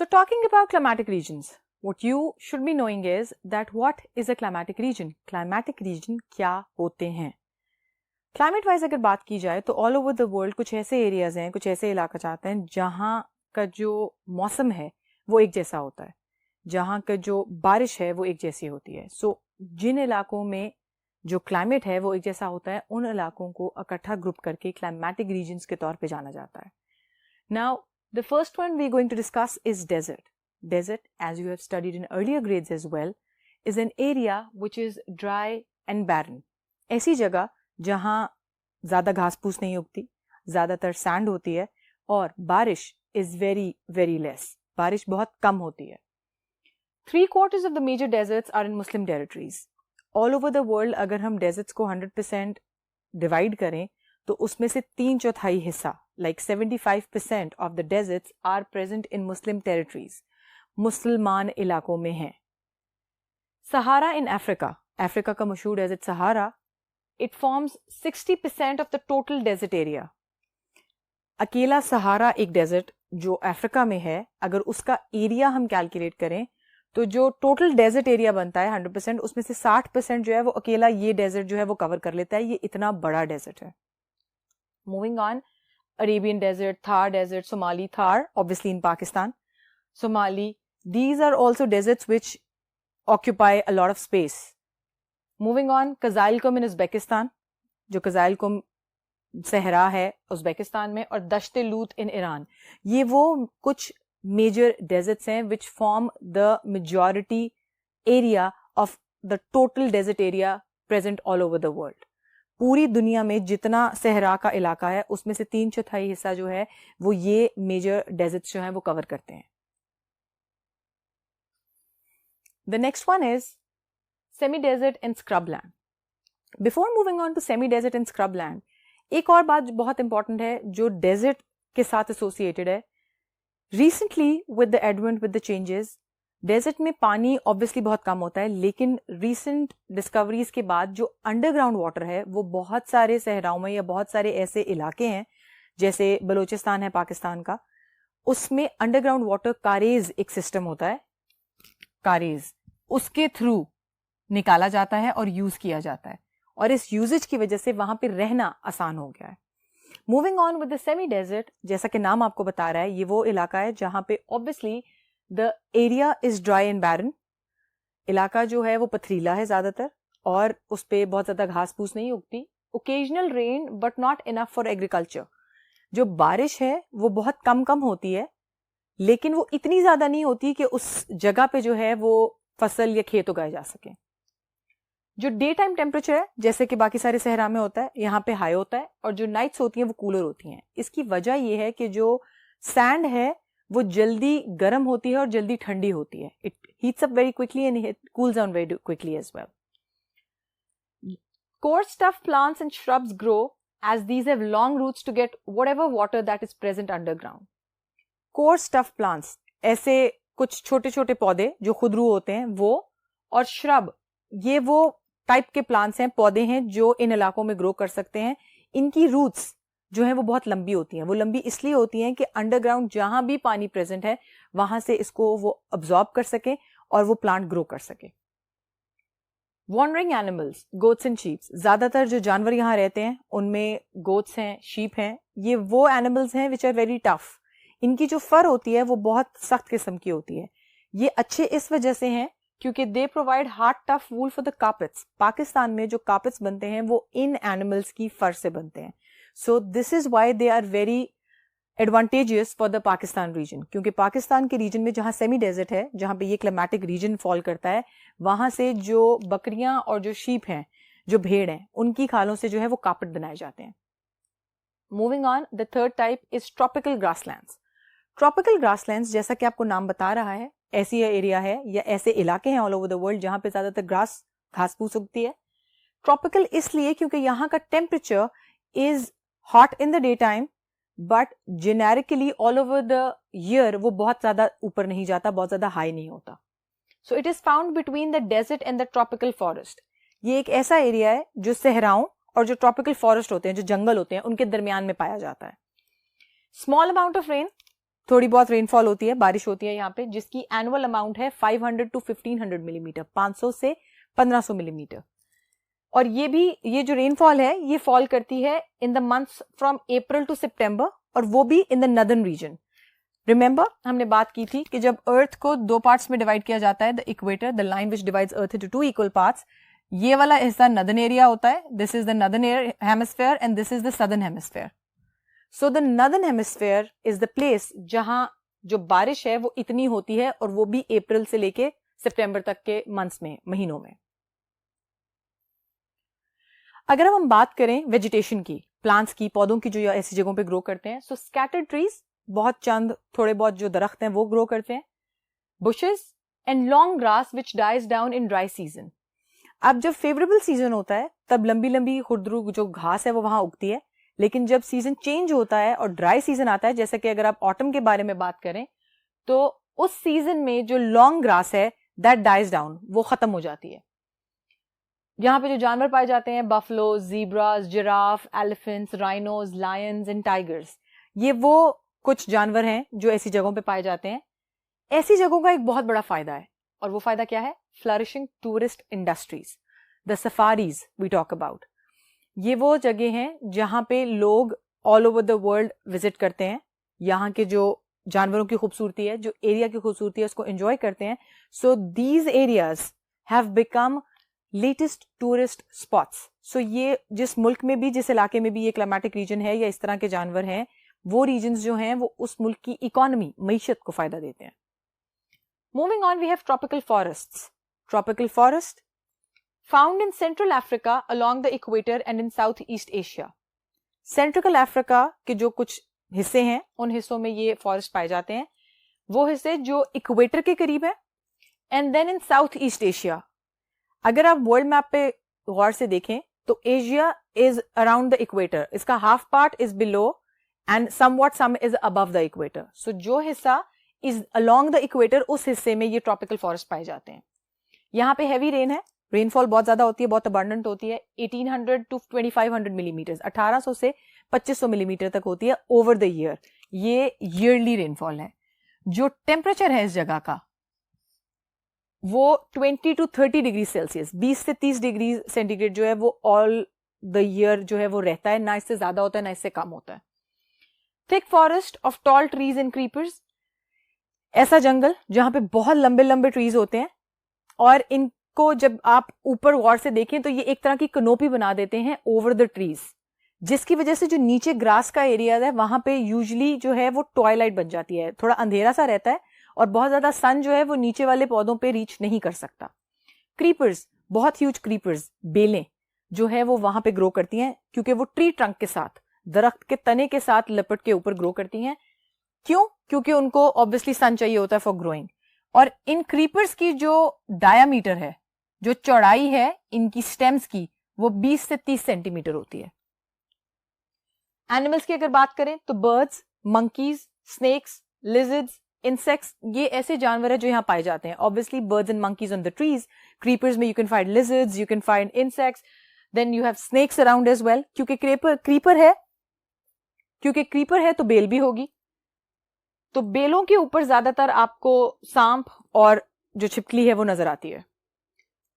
So talking about climatic regions, what you should be knowing is that what is a climatic region? Climatic region क्या होते हैं? Climate wise अगर बात की जाए तो all over the world कुछ ऐसे areas हैं, कुछ ऐसे इलाका चाहते हैं जहाँ का जो मौसम है वो एक जैसा होता है, जहाँ का जो बारिश है वो एक जैसी होती है. So जिन इलाकों में जो क्लाइमेट है वो एक जैसा होता है, उन इलाकों को इकट्ठा ग्रुप करके क्लाइमेटिक रीजन्स के तौर पे जाना जाता है. Now, the first one we're going to discuss is desert. Desert, as you have studied in earlier grades as well, is an area which is dry and barren. ऐसी जगह जहाँ ज़्यादा घास फूस नहीं उगती, ज़्यादातर सैंड होती है और बारिश is very, very less. बारिश बहुत कम होती है. 3/4 of the major deserts are in Muslim territories. All over the world अगर हम deserts को 100% divide करें तो उसमें से 3/4 हिस्सा like 75% of the deserts are present in Muslim territories. मुसलमान इलाकों में हैं. Sahara in Africa. Africa का मशहूर desert Sahara. It forms 60% of the total desert area. अकेला सहारा एक डेजर्ट जो अफ्रीका में है, अगर उसका एरिया हम कैलकुलेट करें तो जो टोटल डेजर्ट एरिया बनता है 100%, उसमें से 60% जो है वो अकेला ये डेजर्ट जो है वो कवर कर लेता है. ये इतना बड़ा डेजर्ट है. Moving on, Arabian desert, Thar desert, Somali Thar, obviously in Pakistan, Somali, these are also deserts which occupy a lot of space. Moving on, Kazilkum in Uzbekistan, जो Kazilkum सहरा है उज़्बेकिस्तान में, और दश्ते लूत इन ईरान. ये वो कुछ major desserts हैं which form the majority area of the total desert area present all over the world. पूरी दुनिया में जितना सहरा का इलाका है उसमें से 3/4 हिस्सा जो है वो ये मेजर डेजर्ट्स जो हैं वो कवर करते हैं. The next one is semi-desert and scrubland. Before moving on to semi-desert and scrubland, एक और बात बहुत इंपॉर्टेंट है जो डेजर्ट के साथ एसोसिएटेड है. Recently with the advent with the changes, desert में पानी ऑब्वियसली बहुत कम होता है, लेकिन रीसेंट डिस्कवरीज के बाद जो अंडरग्राउंड वाटर है वो बहुत सारे सहराओं में या बहुत सारे ऐसे इलाके हैं जैसे बलूचिस्तान है पाकिस्तान का, उसमें अंडरग्राउंड वाटर कारेज एक सिस्टम होता है, कारेज, उसके थ्रू निकाला जाता है और यूज किया जाता है, और इस यूजेज की वजह से वहां पे रहना आसान हो गया है. Moving on with the semi desert, जैसा कि नाम आपको बता रहा है, ये वो इलाका है जहां पे obviously The area is dry and barren. इलाका जो है वो पथरीला है ज़्यादातर और उस पर बहुत ज़्यादा घास फूस नहीं उगती. Occasional rain but not enough for agriculture. जो बारिश है वो बहुत कम होती है, लेकिन वो इतनी ज़्यादा नहीं होती कि उस जगह पे जो है वो फसल या खेत उगाए जा सके. जो डे टाइम टेम्परेचर है जैसे कि बाकी सारे सहरा में होता है, यहाँ पे हाई होता है, और जो नाइट्स होती हैं वो कूलर होती हैं. इसकी वजह ये है कि जो सैंड है वो जल्दी गर्म होती है और जल्दी ठंडी होती है. It heats up very quickly and it cools down very quickly as well. Coarse tough plants and shrubs grow as these have long roots to get whatever water that is present underground. Coarse tough plants, ऐसे कुछ छोटे छोटे पौधे जो खुदरू होते हैं वो, और श्रब, ये वो टाइप के प्लांट्स हैं, पौधे हैं जो इन इलाकों में ग्रो कर सकते हैं. इनकी रूट्स जो है वो बहुत लंबी होती हैं. वो लंबी इसलिए होती हैं कि अंडरग्राउंड जहां भी पानी प्रेजेंट है वहां से इसको वो अब्सॉर्ब कर सके और वो प्लांट ग्रो कर सके. Wandering animals, goats and sheeps, ज्यादातर जो जानवर यहाँ रहते हैं उनमें गोट्स हैं, शीप हैं. ये वो एनिमल्स हैं विच आर वेरी टफ. इनकी जो फर होती है वो बहुत सख्त किस्म की होती है. ये अच्छे इस वजह से हैं क्योंकि they provide hard tough wool for the carpets. Pakistan में जो कार्पेट्स बनते हैं वो इन एनिमल्स की फर से बनते हैं. So this is why they are very advantageous for the Pakistan region. क्योंकि पाकिस्तान के रीजन में जहाँ सेमी डेजर्ट है, जहाँ पे ये क्लाइमेटिक रीजन फॉल करता है, वहां से जो बकरियां और जो शीप हैं, जो भेड़ हैं, उनकी खालों से जो है वो कार्पेट बनाए जाते हैं. Moving on, the third type is tropical grasslands. Tropical grasslands जैसा कि आपको नाम बता रहा है, ऐसी एरिया है या ऐसे इलाके हैं ऑल ओवर द वर्ल्ड जहाँ पे ज्यादातर घास फूस उगती है. ट्रॉपिकल इसलिए क्योंकि यहाँ का temperature is hot in the daytime, but generically all over the year वो बहुत ज़्यादा ऊपर नहीं जाता, बहुत ज़्यादा हाई नहीं होता. So it is found between the desert and the tropical forest. ये एक ऐसा एरिया है जो सहराओं और जो ट्रॉपिकल फॉरेस्ट होते हैं, जो जंगल होते हैं, उनके दरमियान में पाया जाता है. Small amount of rain, थोड़ी बहुत रेनफॉल होती है, बारिश होती है यहाँ पे, जिसकी एनुअल अमाउंट है 500 to 1500 मिलीमीटर, 500 से 1500 मिलीमीटर। और ये जो रेनफॉल है ये फॉल करती है in the months from April to सितंबर, और वो भी in the northern region. Remember हमने बात की थी कि जब अर्थ को दो पार्ट्स में डिवाइड किया जाता है, the equator, the line which divides earth into two equal parts, ये वाला हिस्सा नदर्न एरिया होता है, this is the northern hemisphere and this is the southern hemisphere. So the northern hemisphere is the place जहां जो बारिश है वो इतनी होती है, और वो भी अप्रैल से लेके सितंबर तक के मंथ्स में, महीनों में। अगर हम बात करें वेजिटेशन की, प्लांट्स की, पौधों की जो ऐसी जगहों पे ग्रो करते हैं, सो स्कैटर्ड ट्रीज, बहुत चंद थोड़े बहुत जो दरख्त हैं वो ग्रो करते हैं, bushes and long grass which dies down in dry season. अब जब फेवरेबल सीजन होता है तब लंबी लंबी खुरदरू जो घास है वो वहां उगती है, लेकिन जब सीजन चेंज होता है और ड्राई सीजन आता है, जैसे कि अगर आप ऑटम के बारे में बात करें, तो उस सीजन में जो लॉन्ग ग्रास है दैट डाइज डाउन, वो खत्म हो जाती है। यहाँ पे जो जानवर पाए जाते हैं, buffalo, zebras, giraffe, elephants, rhinos, lions and tigers, ये वो कुछ जानवर हैं जो ऐसी जगहों पे पाए जाते हैं। ऐसी जगहों का एक बहुत बड़ा फायदा है, और वो फायदा क्या है? Flourishing tourist industries, the safaris we talk about. ये वो जगह हैं जहां पे लोग all over the world visit करते हैं, यहाँ के जो जानवरों की खूबसूरती है, जो एरिया की खूबसूरती है, उसको एंजॉय करते हैं। So these areas have become latest tourist spots. So ये जिस मुल्क में भी, जिस इलाके में भी ये क्लाइमेटिक रीजन है या इस तरह के जानवर हैं, वो रीजन्स जो हैं वो उस मुल्क की इकोनॉमी, मईशत को फायदा देते हैं। Moving on, we have tropical forests. Tropical forest found in central Africa along the equator and in south east Asia. Central Africa के जो कुछ हिस्से हैं, उन हिस्सों में ये फॉरेस्ट पाए जाते हैं, वो हिस्से जो इक्वेटर के करीब है, and then in south east Asia. अगर आप वर्ल्ड मैप पे गौर से देखें तो Asia is around the equator, इसका half part is below and somewhat some is above the equator. So जो हिस्सा इज अलोंग द इक्वेटर, उस हिस्से में ये ट्रॉपिकल फॉरेस्ट पाए जाते हैं। यहाँ पे हैवी रेन है, रेनफॉल बहुत ज्यादा होती है, बहुत अबंडेंट होती है, 1800 टू 2500 मिलीमीटर, 1800 से 2500 मिलीमीटर तक होती है ओवर द ईयर। ये ईयरली रेनफॉल है। जो टेम्परेचर है इस जगह का वो 20 टू 30 डिग्री सेल्सियस, 20 से 30 डिग्री सेंटीग्रेड जो है वो ऑल द ईयर जो है वो रहता है, ना इससे ज्यादा होता है ना इससे कम होता है। Thick forest of tall trees and creepers, ऐसा जंगल जहां पे बहुत लंबे लंबे ट्रीज होते हैं, और इनको जब आप ऊपर गौर से देखें तो ये एक तरह की कनोपी बना देते हैं ओवर द ट्रीज, जिसकी वजह से जो नीचे ग्रास का एरिया है वहां पे यूजुअली जो है वो ट्वाइलाइट बन जाती है, थोड़ा अंधेरा सा रहता है, और बहुत ज्यादा सन जो है वो नीचे वाले पौधों पे रीच नहीं कर सकता। क्रीपर्स, बहुत ह्यूज क्रीपर्स, बेलें जो है वो वहां पे ग्रो करती हैं, क्योंकि वो ट्री ट्रंक के साथ, दरख्त के तने के साथ लपट के ऊपर ग्रो करती हैं। क्यों? क्योंकि उनको ऑब्वियसली सन चाहिए होता है फॉर ग्रोइंग। और इन क्रीपर्स की जो डायामीटर है, जो चौड़ाई है इनकी स्टेम्स की, वो 20 से 30 सेंटीमीटर होती है। एनिमल्स की अगर बात करें तो birds, monkeys, snakes, lizards, insects, ये ऐसे जानवर है जो यहाँ पाए जाते हैं। Obviously birds and monkeys on the trees, creepers में you can find lizards, you can find insects, then you have snakes around as well. क्योंकि क्रीपर है तो बेल भी होगी, तो बेलों के ऊपर ज्यादातर आपको सांप और जो छिपकली है वो नजर आती है।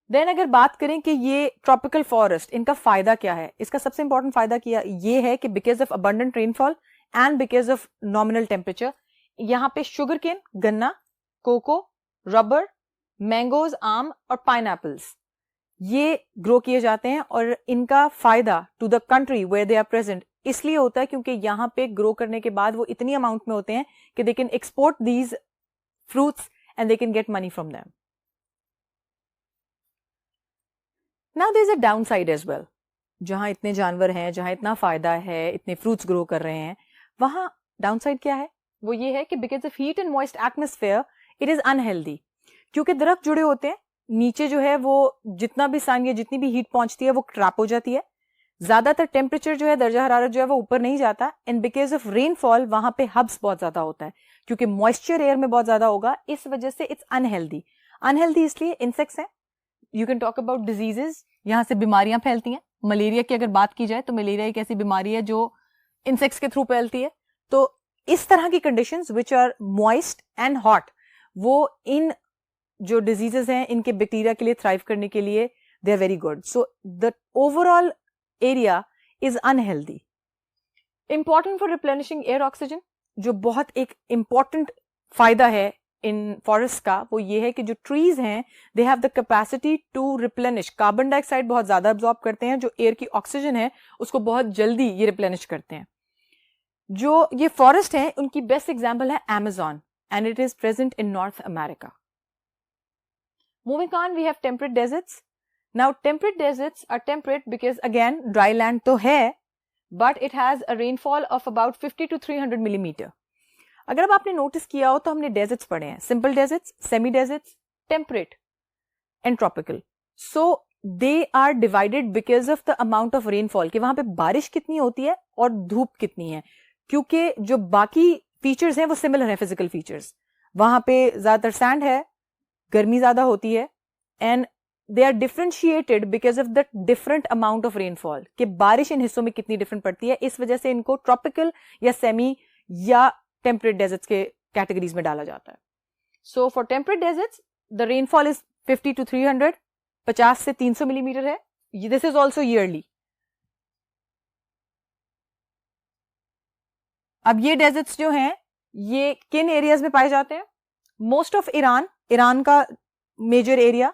देन अगर बात करें कि ये ट्रॉपिकल फॉरेस्ट, इनका फायदा क्या है, इसका सबसे इंपॉर्टेंट फायदा क्या ये है कि because of abundant rainfall and because of nominal temperature, यहाँ पे शुगर केन, गन्ना, कोको, रबर, मैंगोज, आम और पाइनएप्पल्स ये ग्रो किए जाते हैं। और इनका फायदा to the country where they are present इसलिए होता है क्योंकि यहाँ पे ग्रो करने के बाद वो इतनी अमाउंट में होते हैं कि they can export these fruits and they can get money from them. Now there is a downside as well. जहां इतने जानवर हैं, जहां इतना फायदा है, इतने फ्रूट्स ग्रो कर रहे हैं, वहां डाउन साइड क्या है? वो ये है कि because of heat and moist atmosphere it is unhealthy. क्योंकि दरख्त जुड़े होते हैं, नीचे जो है वो जितना भी सन या जितनी भी हीट पहुंचती है वो ट्रैप हो जाती है, ज्यादातर टेम्परेचर जो है, दर्जा हरारत जो है वो ऊपर नहीं जाता, एंड बिकॉज ऑफ रेनफॉल वहां पे हब्स बहुत ज्यादा होता है, क्योंकि मॉइस्चर एयर में बहुत ज्यादा होगा, इस वजह से इट्स अनहेल्दी। अनहेल्दी इसलिए इंसेक्ट्स हैं, you can talk about diseases, यहाँ से बीमारियां फैलती हैं। मलेरिया की अगर बात की जाए तो मलेरिया एक ऐसी बीमारी है जो इंसेक्ट्स के थ्रू फैलती है। तो इस तरह की conditions which are moist and hot, वो इन जो डिजीजेस हैं इनके बैक्टीरिया के लिए थ्राइव करने के लिए they are very good. So the overall area is unhealthy. Important for replenishing air oxygen, जो बहुत एक इंपॉर्टेंट फायदा है इन फॉरेस्ट का, वो ये है कि जो ट्रीज हैं they have the capacity to replenish. Carbon dioxide बहुत ज्यादा एब्जॉर्ब करते हैं, जो एयर की ऑक्सीजन है उसको बहुत जल्दी ये रिप्लेनिश करते हैं. जो ये फॉरेस्ट है उनकी बेस्ट एग्जांपल है Amazon, and it is present in North America. Moving on, we have temperate deserts. Now temperate deserts are temperate because again dry land तो है, but it has a rainfall of about 50 to 300 millimetre. अगर अब आपने notice किया हो तो हमने deserts पढ़े हैं, simple deserts, semi deserts, temperate and tropical. So they are divided because of the amount of rainfall, कि वहां पे बारिश कितनी होती है और धूप कितनी है. क्योंकि जो बाकी फीचर्स हैं वो सिमिलर है, फिजिकल फीचर्स. वहां पे ज्यादातर सैंड है, गर्मी ज्यादा होती है, and they are differentiated because of the different amount of rainfall, कि बारिश इन हिस्सों में कितनी डिफरेंट पड़ती है. इस वजह से इनको ट्रॉपिकल या सेमी या टेम्परेट डेजर्ट्स के कैटेगरीज में डाला जाता है. So for temperate deserts the rainfall is 50 to 300, 50 से 300 मिलीमीटर है. This is also yearly. अब ये डेजर्ट्स जो हैं ये किन एरियाज में पाए जाते हैं? मोस्ट ऑफ ईरान का major area,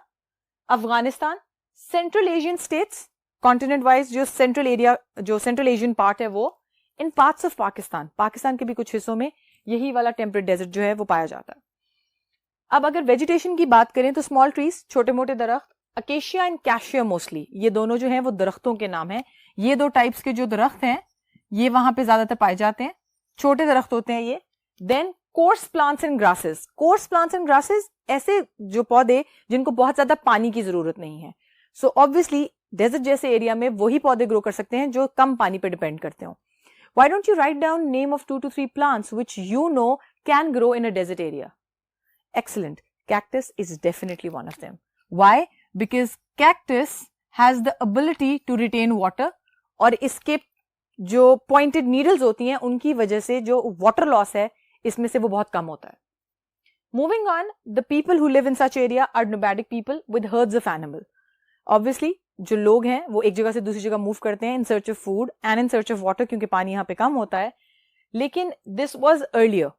Afghanistan, Central Asian states, continent wise जो सेंट्रल एरिया, जो सेंट्रल एशियन पार्ट है वो, इन पार्ट्स ऑफ पाकिस्तान के भी कुछ हिस्सों में यही वाला टेम्परेट डेजर्ट जो है वो पाया जाता है. अब अगर वेजिटेशन की बात करें तो स्मॉल ट्रीज, छोटे मोटे दरख्त, अकेशिया एंड कैशिया मोस्टली, ये दोनों जो हैं वो दरख्तों के नाम हैं. ये दो टाइप्स के जो दरख्त हैं ये वहां पे ज्यादातर पाए जाते हैं, छोटे दरख्त होते हैं ये. Then coarse plants and grasses. Coarse plants and grasses ऐसे जो पौधे जिनको बहुत ज्यादा पानी की जरूरत नहीं है. सो ऑब्वियसली डेजर्ट जैसे एरिया में वही पौधे ग्रो कर सकते हैं जो कम पानी पे डिपेंड करते हो. Why don't you write down name of 2 to 3 plants which you know can grow in a desert area? Excellent. Cactus is definitely one of them. Why? Because cactus has the ability to retain water, और इसके जो pointed needles होती हैं उनकी वजह से जो water loss है इसमें से वो बहुत कम होता है. Moving on, the people who live in such area are nomadic people with herds of animal. Obviously, जो लोग हैं वो एक जगह से दूसरी जगह मूव करते हैं in search of food and in search of water, क्योंकि पानी यहाँ पे कम होता है. लेकिन दिस वाज अर्लियर.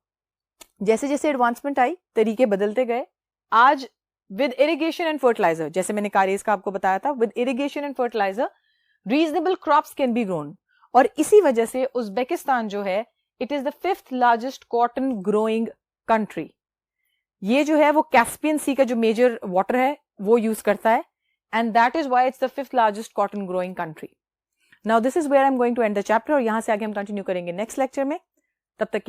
जैसे जैसे एडवांसमेंट आई तरीके बदलते गए. आज विद इरिगेशन एंड फर्टिलाइजर, जैसे मैंने कारेज का आपको बताया था, with irrigation and fertiliser reasonable crops can be grown. और इसी वजह से उज्बेकिस्तान जो है it is the 5th largest cotton growing country. ये जो है वो कैस्पियन सी का जो मेजर वाटर है वो यूज करता है, and that is why it's the 5th largest cotton growing country. Now this is where I'm going to end the chapter, और यहाँ से आगे हम कंटिन्यू करेंगे नेक्स्ट लेक्चर में. तब तक के